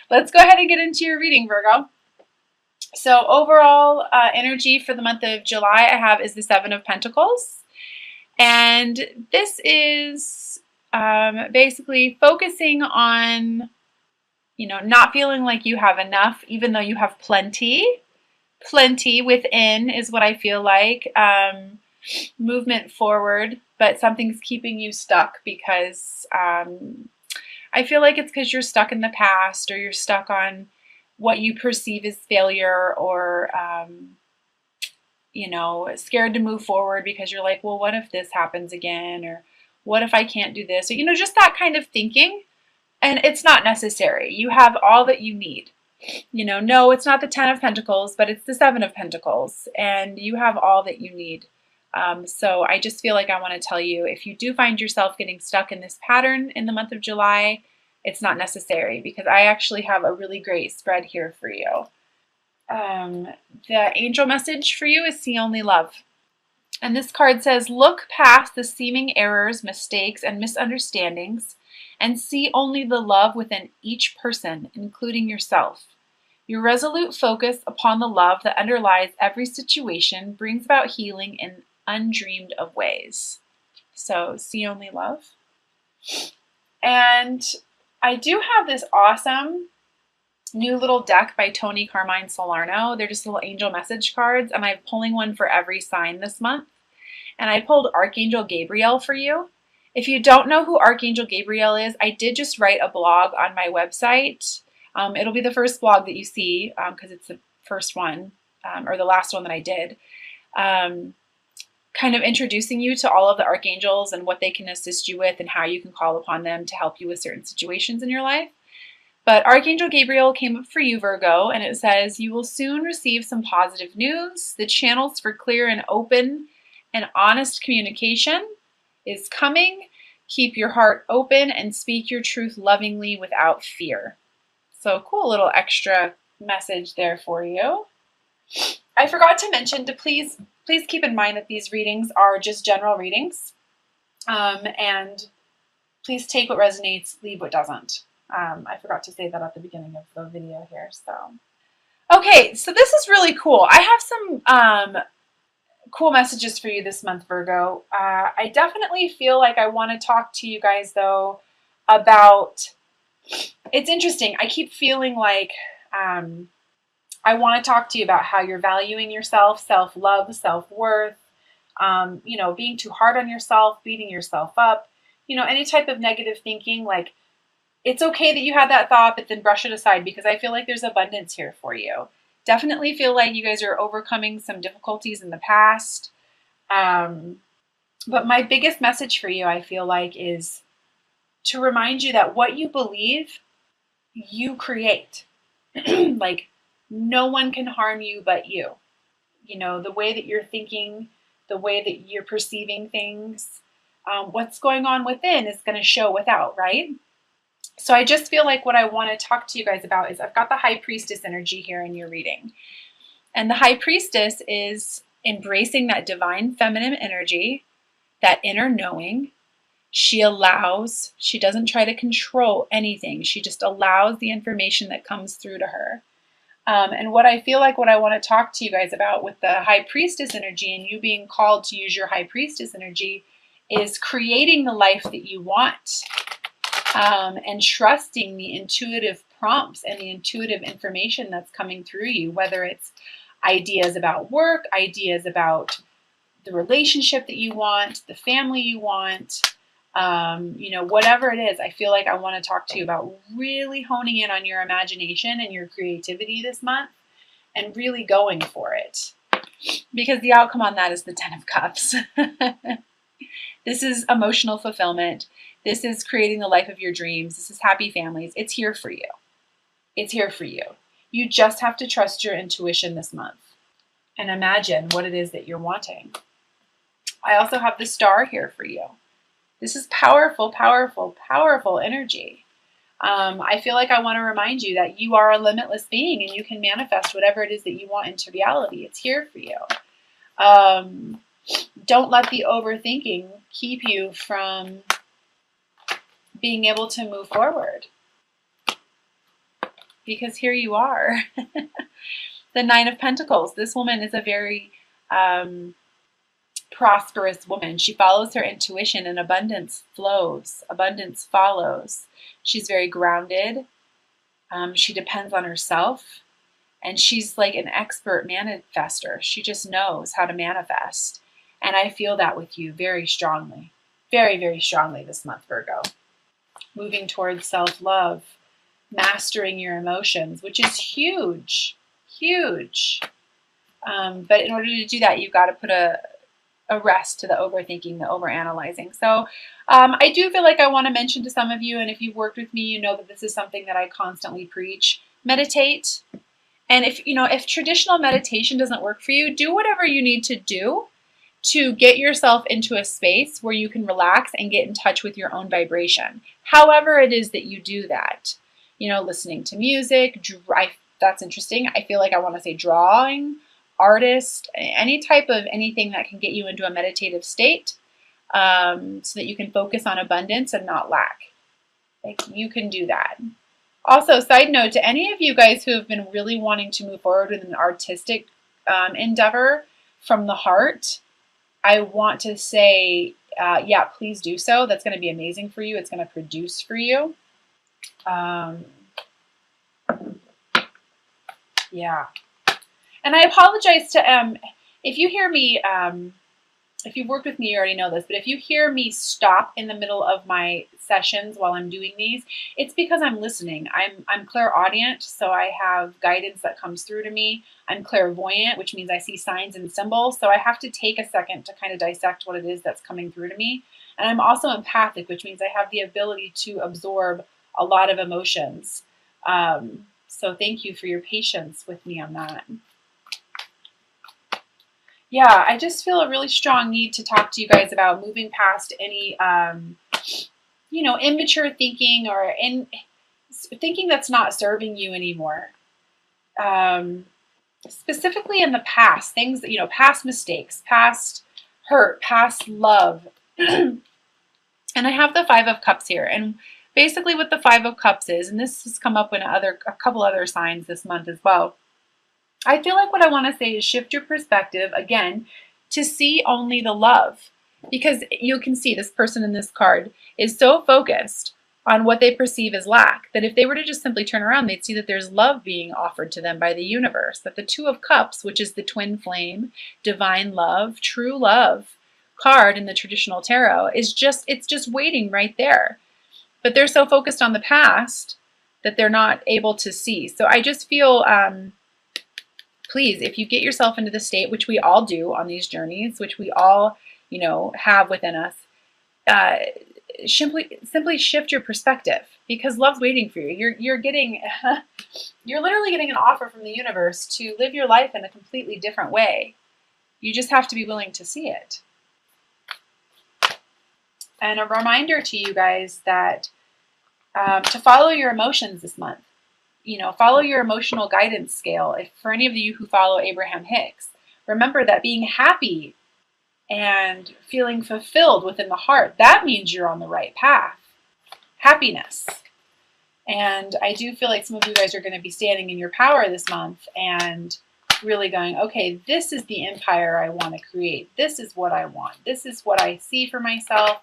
Let's go ahead and get into your reading, Virgo. So overall energy for the month of July I have is the Seven of Pentacles. And this is basically focusing on, not feeling like you have enough, even though you have plenty. Plenty within is what I feel like. Movement forward, but something's keeping you stuck because I feel like it's because you're stuck in the past, or you're stuck on what you perceive as failure, or scared to move forward because you're like, well, what if this happens again? Or what if I can't do this? Or, just that kind of thinking. And it's not necessary. You have all that you need. No, it's not the Ten of Pentacles, but it's the Seven of Pentacles. And you have all that you need. So I just feel like I want to tell you, if you do find yourself getting stuck in this pattern in the month of July, it's not necessary, because I actually have a really great spread here for you. The angel message for you is see only love. And this card says, look past the seeming errors, mistakes, and misunderstandings, and see only the love within each person, including yourself. Your resolute focus upon the love that underlies every situation brings about healing in undreamed of ways. So see only love. And I do have this awesome new little deck by Tony Carmine Solarno. They're just little angel message cards, and I'm pulling one for every sign this month. And I pulled Archangel Gabriel for you. If you don't know who Archangel Gabriel is, I did just write a blog on my website. It'll be the first blog that you see, because it's the first one, or the last one that I did. Kind of introducing you to all of the archangels and what they can assist you with, and how you can call upon them to help you with certain situations in your life. But Archangel Gabriel came up for you, Virgo, and it says, you will soon receive some positive news. The channels for clear and open and honest communication is coming. Keep your heart open and speak your truth lovingly without fear. So cool little extra message there for you. I forgot to mention to please keep in mind that these readings are just general readings. And please take what resonates, leave what doesn't. I forgot to say that at the beginning of the video here. So, okay, so this is really cool. I have some cool messages for you this month, Virgo. I definitely feel like I want to talk to you guys, though, about, it's interesting. I keep feeling like I want to talk to you about how you're valuing yourself, self-love, self-worth, being too hard on yourself, beating yourself up, any type of negative thinking. Like, it's okay that you had that thought, but then brush it aside, because I feel like there's abundance here for you. Definitely feel like you guys are overcoming some difficulties in the past. But my biggest message for you, I feel like, is to remind you that what you believe, you create. Like, no one can harm you but you. The way that you're thinking, the way that you're perceiving things, what's going on within is going to show without, right? So I just feel like what I want to talk to you guys about is, I've got the High Priestess energy here in your reading. And the High Priestess is embracing that divine feminine energy, that inner knowing. She doesn't try to control anything. She just allows the information that comes through to her. And what I feel like what I want to talk to you guys about with the High Priestess energy, and you being called to use your High Priestess energy, is creating the life that you want. And trusting the intuitive prompts and the intuitive information that's coming through you, whether it's ideas about work, ideas about the relationship that you want, the family you want, whatever it is. I feel like I want to talk to you about really honing in on your imagination and your creativity this month, and really going for it, because the outcome on that is the Ten of Cups. This is emotional fulfillment. This is creating the life of your dreams. This is happy families. It's here for you. It's here for you. You just have to trust your intuition this month and imagine what it is that you're wanting. I also have the Star here for you. This is powerful, powerful, powerful energy. I feel like I want to remind you that you are a limitless being, and you can manifest whatever it is that you want into reality. It's here for you. Don't let the overthinking keep you from being able to move forward. because here you are. The Nine of Pentacles. This woman is a very prosperous woman. She follows her intuition and abundance flows. Abundance follows. She's very grounded. She depends on herself. And she's like an expert manifester. She just knows how to manifest. And I feel that with you very strongly. Very, very strongly this month, Virgo. Moving towards self-love. Mastering your emotions, which is huge. Huge. But in order to do that, you've got to put a rest to the overthinking, the overanalyzing. So I do feel like I want to mention to some of you, and if you've worked with me, you know that this is something that I constantly preach. Meditate. And if traditional meditation doesn't work for you, do whatever you need to do to get yourself into a space where you can relax and get in touch with your own vibration. However it is that you do that. Listening to music, that's interesting. I feel like I want to say drawing, artist, any type of anything that can get you into a meditative state so that you can focus on abundance and not lack. Like, you can do that. Also, side note to any of you guys who have been really wanting to move forward with an artistic endeavor from the heart, I want to say, yeah, please do so. That's going to be amazing for you. It's going to produce for you. Yeah. And I apologize to, if you hear me, if you've worked with me, you already know this, but if you hear me stop in the middle of my sessions while I'm doing these, it's because I'm listening. I'm clairaudient, so I have guidance that comes through to me. I'm clairvoyant, which means I see signs and symbols, so I have to take a second to kind of dissect what it is that's coming through to me. And I'm also empathic, which means I have the ability to absorb a lot of emotions. So thank you for your patience with me on that. Yeah, I just feel a really strong need to talk to you guys about moving past any, immature thinking or thinking that's not serving you anymore. Specifically in the past, things that, past mistakes, past hurt, past love. And I have the Five of Cups here. And basically what the Five of Cups is, and this has come up in a couple other signs this month as well. I feel like what I want to say is shift your perspective, again, to see only the love. Because you can see this person in this card is so focused on what they perceive as lack that if they were to just simply turn around, they'd see that there's love being offered to them by the universe. That the Two of Cups, which is the twin flame, divine love, true love card in the traditional tarot, it's just waiting right there. But they're so focused on the past that they're not able to see. So I just feel... please, if you get yourself into the state, which we all do on these journeys, which we all, have within us, simply shift your perspective, because love's waiting for you. You're literally getting an offer from the universe to live your life in a completely different way. You just have to be willing to see it. And a reminder to you guys that to follow your emotions this month. Follow your emotional guidance scale. If for any of you who follow Abraham Hicks, remember that being happy and feeling fulfilled within the heart, that means you're on the right path. Happiness. And I do feel like some of you guys are going to be standing in your power this month and really going, okay, this is the empire I want to create. This is what I want. This is what I see for myself.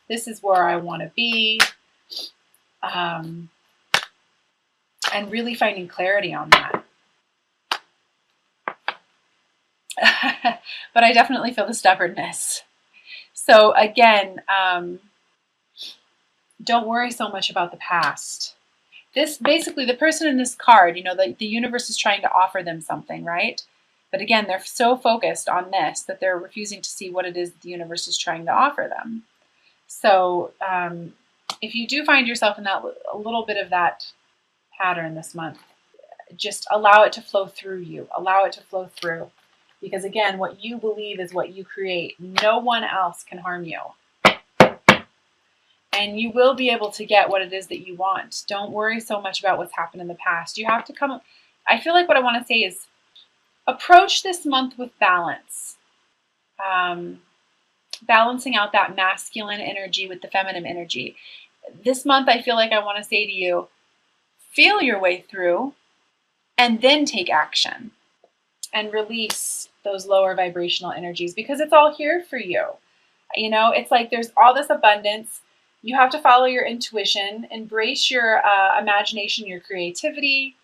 This is where I want to be. And really finding clarity on that. But I definitely feel the stubbornness. So again, don't worry so much about the past. This basically, the person in this card, the universe is trying to offer them something, right? But again, they're so focused on this that they're refusing to see what it is that the universe is trying to offer them. So if you do find yourself in a little bit of that pattern this month, just allow it to flow through you. Allow it to flow through. Because again, what you believe is what you create. No one else can harm you. And you will be able to get what it is that you want. Don't worry so much about what's happened in the past. You have to I feel like what I want to say is approach this month with balance. Balancing out that masculine energy with the feminine energy. This month, I feel like I want to say to you, feel your way through, and then take action and release those lower vibrational energies, because it's all here for you. You know, it's like there's all this abundance. You have to follow your intuition, embrace your imagination, your creativity,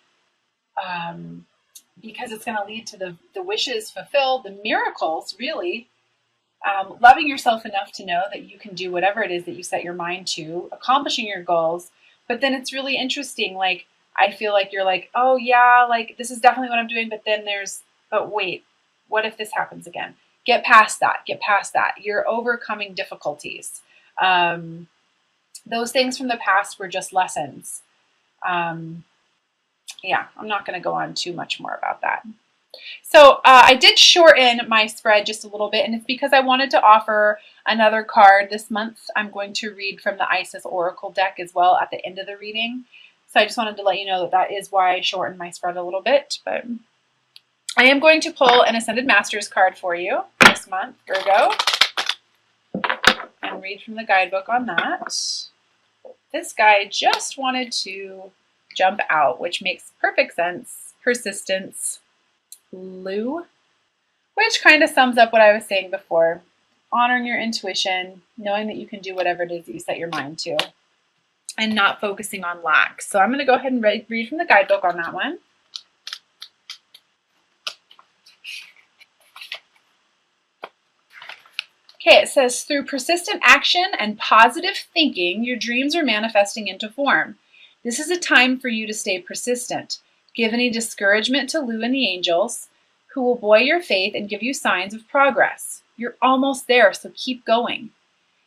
because it's going to lead to the wishes fulfilled, the miracles, really. Loving yourself enough to know that you can do whatever it is that you set your mind to, accomplishing your goals. But then it's really interesting. Like, I feel like you're like, oh yeah, like this is definitely what I'm doing. But then but wait, what if this happens again? Get past that. Get past that. You're overcoming difficulties. Those things from the past were just lessons. Yeah, I'm not going to go on too much more about that. So I did shorten my spread just a little bit, and it's because I wanted to offer another card this month. I'm going to read from the Isis Oracle deck as well at the end of the reading. So I just wanted to let you know that is why I shortened my spread a little bit. But I am going to pull an Ascended Masters card for you this month, Virgo, and read from the guidebook on that. This guy just wanted to jump out, which makes perfect sense. Persistence. Lu, which kind of sums up what I was saying before. Honoring your intuition, knowing that you can do whatever it is that you set your mind to, and not focusing on lack. So I'm going to go ahead and read from the guidebook on that one. Okay, it says, through persistent action and positive thinking, your dreams are manifesting into form. This is a time for you to stay persistent. Give any discouragement to Lu and the angels, who will buoy your faith and give you signs of progress. You're almost there, so keep going.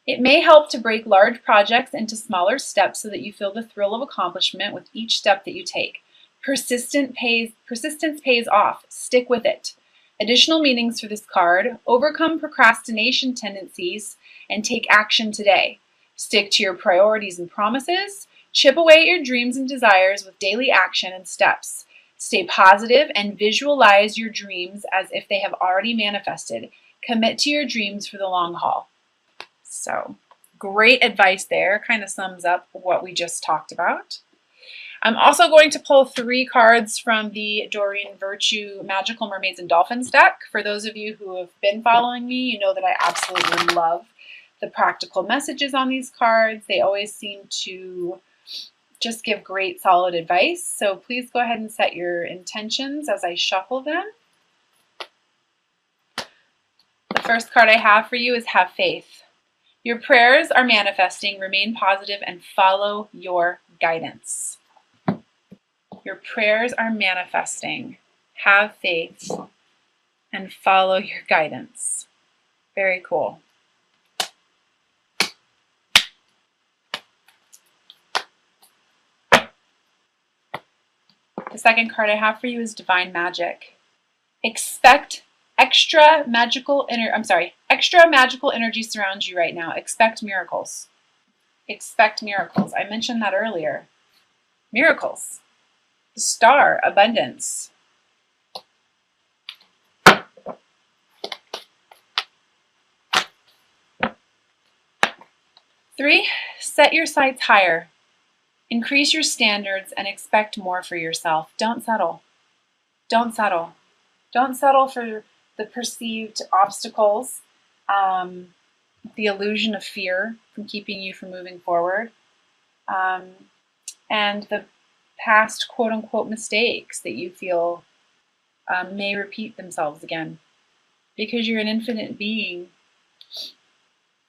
It may help to break large projects into smaller steps so that you feel the thrill of accomplishment with each step that you take. Persistence pays off. Stick with it. Additional meanings for this card: overcome procrastination tendencies and take action today. Stick to your priorities and promises. Chip away at your dreams and desires with daily action and steps. Stay positive and visualize your dreams as if they have already manifested. Commit to your dreams for the long haul. So, great advice there. Kind of sums up what we just talked about. I'm also going to pull 3 cards from the Doreen Virtue Magical Mermaids and Dolphins deck. For those of you who have been following me, you know that I absolutely love the practical messages on these cards. They always seem to just give great solid advice. So please go ahead and set your intentions as I shuffle them. The first card I have for you is Have Faith. Your prayers are manifesting. Remain positive and follow your guidance. Your prayers are manifesting. Have faith and follow your guidance. Very cool. The second card I have for you is Divine Magic. Expect extra magical energy surrounds you right now. Expect miracles. Expect miracles. I mentioned that earlier. Miracles. The star, abundance. 3, set your sights higher. Increase your standards and expect more for yourself. Don't settle. Don't settle. Don't settle for the perceived obstacles, the illusion of fear from keeping you from moving forward, and the past quote-unquote mistakes that you feel may repeat themselves again. Because you're an infinite being,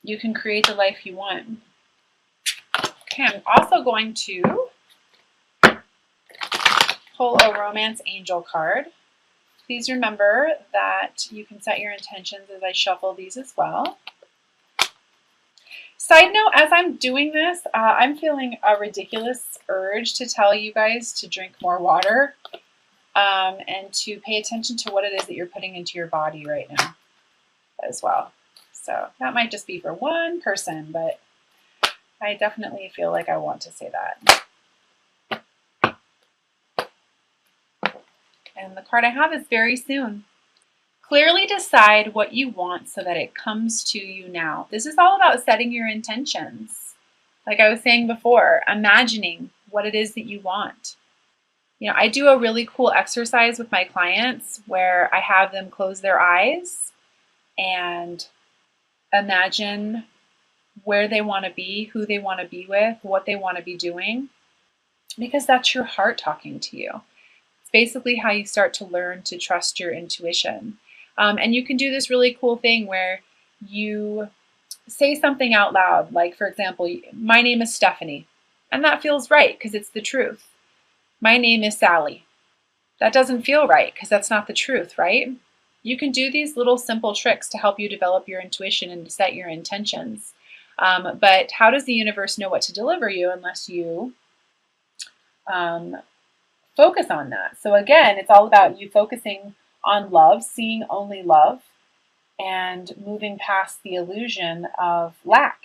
you can create the life you want. Okay, I'm also going to pull a Romance Angel card. Please remember that you can set your intentions as I shuffle these as well. Side note, as I'm doing this, I'm feeling a ridiculous urge to tell you guys to drink more water and to pay attention to what it is that you're putting into your body right now as well. So that might just be for one person, but I definitely feel like I want to say that. And the card I have is Very Soon. Clearly decide what you want so that it comes to you now. This is all about setting your intentions. Like I was saying before, imagining what it is that you want. I do a really cool exercise with my clients where I have them close their eyes and imagine where they want to be, who they want to be with, what they want to be doing, because that's your heart talking to you. It's basically how you start to learn to trust your intuition. And you can do this really cool thing where you say something out loud, like, for example, my name is Stephanie, and that feels right because it's the truth. My name is Sally. That doesn't feel right because that's not the truth, right? You can do these little simple tricks to help you develop your intuition and to set your intentions. But how does the universe know what to deliver you unless you focus on that? So again, it's all about you focusing on love, seeing only love, and moving past the illusion of lack.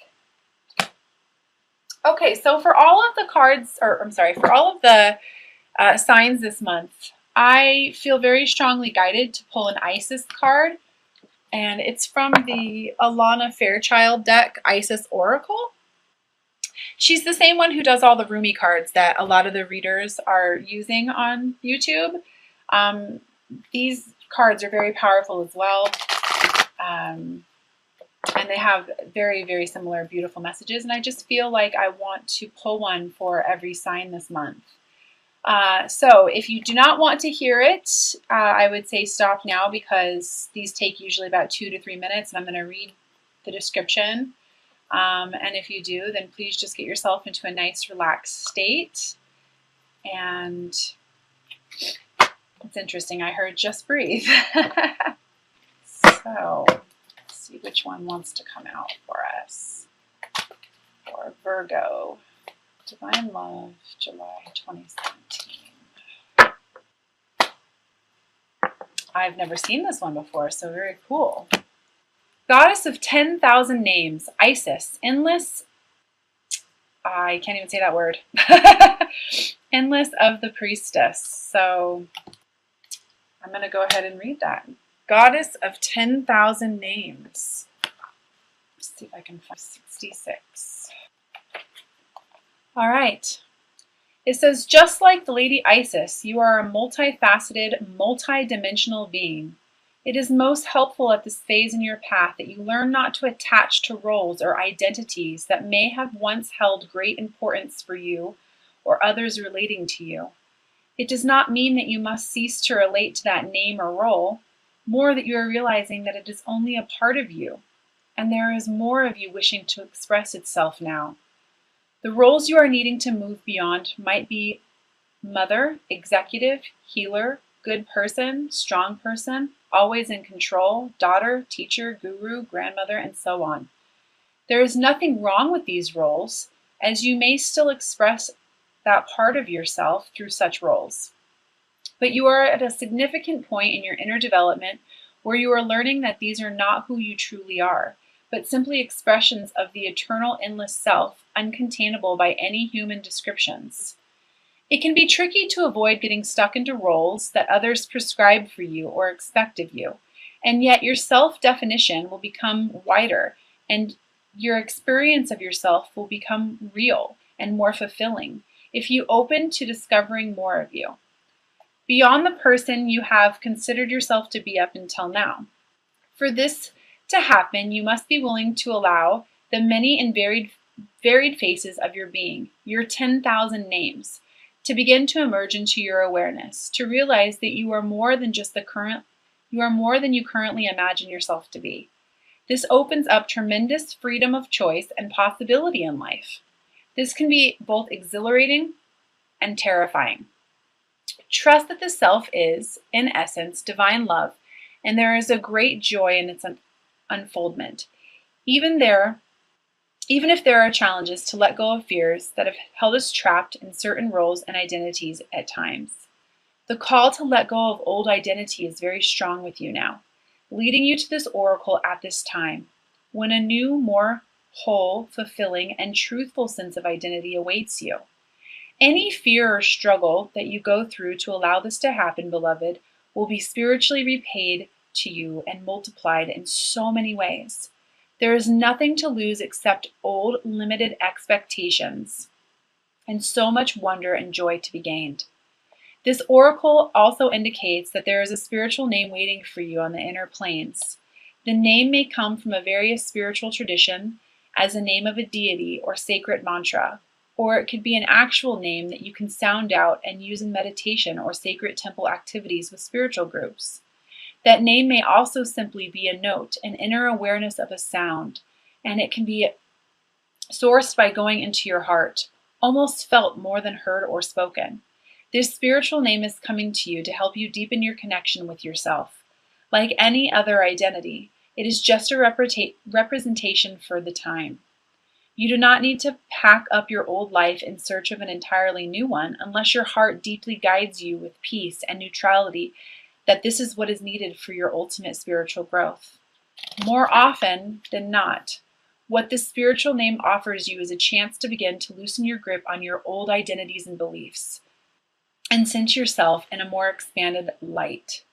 Okay, so for all of the cards, or I'm sorry, for all of the signs this month, I feel very strongly guided to pull an Isis card, and it's from the Alana Fairchild deck, Isis Oracle. She's the same one who does all the Rumi cards that a lot of the readers are using on YouTube. These cards are very powerful as well, and they have very, very similar beautiful messages, and I just feel like I want to pull one for every sign this month. So if you do not want to hear it, I would say stop now because these take usually about 2 to 3 minutes, and I'm going to read the description. And if you do, then please just get yourself into a nice relaxed state. And it's interesting, I heard just breathe. So let's see which one wants to come out for us. For Virgo, Divine Love, July 2017. I've never seen this one before, so very cool. Goddess of 10,000 names, Isis, endless, I can't even say that word, endless of the priestess. So I'm going to go ahead and read that. Goddess of 10,000 names. Let's see if I can find 66. All right. It says, just like the Lady Isis, you are a multifaceted, multi-dimensional being. It is most helpful at this phase in your path that you learn not to attach to roles or identities that may have once held great importance for you or others relating to you. It does not mean that you must cease to relate to that name or role, more that you are realizing that it is only a part of you, and there is more of you wishing to express itself now. The roles you are needing to move beyond might be mother, executive, healer, good person, strong person, always in control, daughter, teacher, guru, grandmother, and so on. There is nothing wrong with these roles, as you may still express that part of yourself through such roles. But you are at a significant point in your inner development where you are learning that these are not who you truly are, but simply expressions of the eternal endless self, uncontainable by any human descriptions. It can be tricky to avoid getting stuck into roles that others prescribe for you or expect of you, and yet your self-definition will become wider, and your experience of yourself will become real and more fulfilling if you open to discovering more of you, beyond the person you have considered yourself to be up until now. For this to happen, you must be willing to allow the many and varied faces of your being, your 10,000 names, to begin to emerge into your awareness, to realize that you are more than you currently imagine yourself to be. This opens up tremendous freedom of choice and possibility in life. This can be both exhilarating and terrifying. Trust that the self is, in essence, divine love, and there is a great joy in its unfoldment. Even if there are challenges to let go of fears that have held us trapped in certain roles and identities at times. The call to let go of old identity is very strong with you now, leading you to this oracle at this time, when a new, more whole, fulfilling, and truthful sense of identity awaits you. Any fear or struggle that you go through to allow this to happen, beloved, will be spiritually repaid to you and multiplied in so many ways. There is nothing to lose except old, limited expectations, and so much wonder and joy to be gained. This oracle also indicates that there is a spiritual name waiting for you on the inner planes. The name may come from a various spiritual tradition, as a name of a deity or sacred mantra, or it could be an actual name that you can sound out and use in meditation or sacred temple activities with spiritual groups. That name may also simply be a note, an inner awareness of a sound, and it can be sourced by going into your heart, almost felt more than heard or spoken. This spiritual name is coming to you to help you deepen your connection with yourself. Like any other identity, it is just a representation for the time. You do not need to pack up your old life in search of an entirely new one unless your heart deeply guides you with peace and neutrality that this is what is needed for your ultimate spiritual growth. More often than not, what this spiritual name offers you is a chance to begin to loosen your grip on your old identities and beliefs and sense yourself in a more expanded light.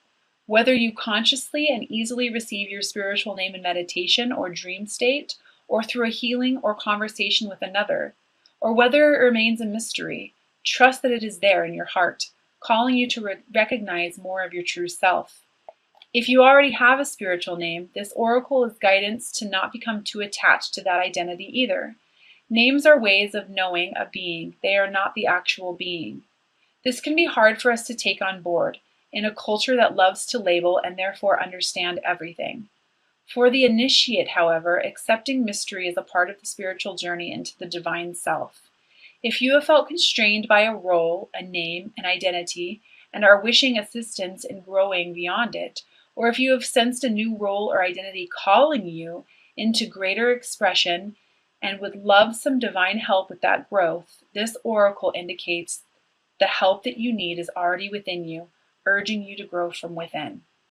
Whether you consciously and easily receive your spiritual name in meditation or dream state, or through a healing or conversation with another, or whether it remains a mystery, trust that it is there in your heart, calling you to recognize more of your true self. If you already have a spiritual name, this oracle is guidance to not become too attached to that identity either. Names are ways of knowing a being. They are not the actual being. This can be hard for us to take on board in a culture that loves to label and therefore understand everything. For the initiate, however, accepting mystery is a part of the spiritual journey into the divine self. If you have felt constrained by a role, a name, an identity, and are wishing assistance in growing beyond it, or if you have sensed a new role or identity calling you into greater expression and would love some divine help with that growth, this oracle indicates the help that you need is already within you, urging you to grow from within.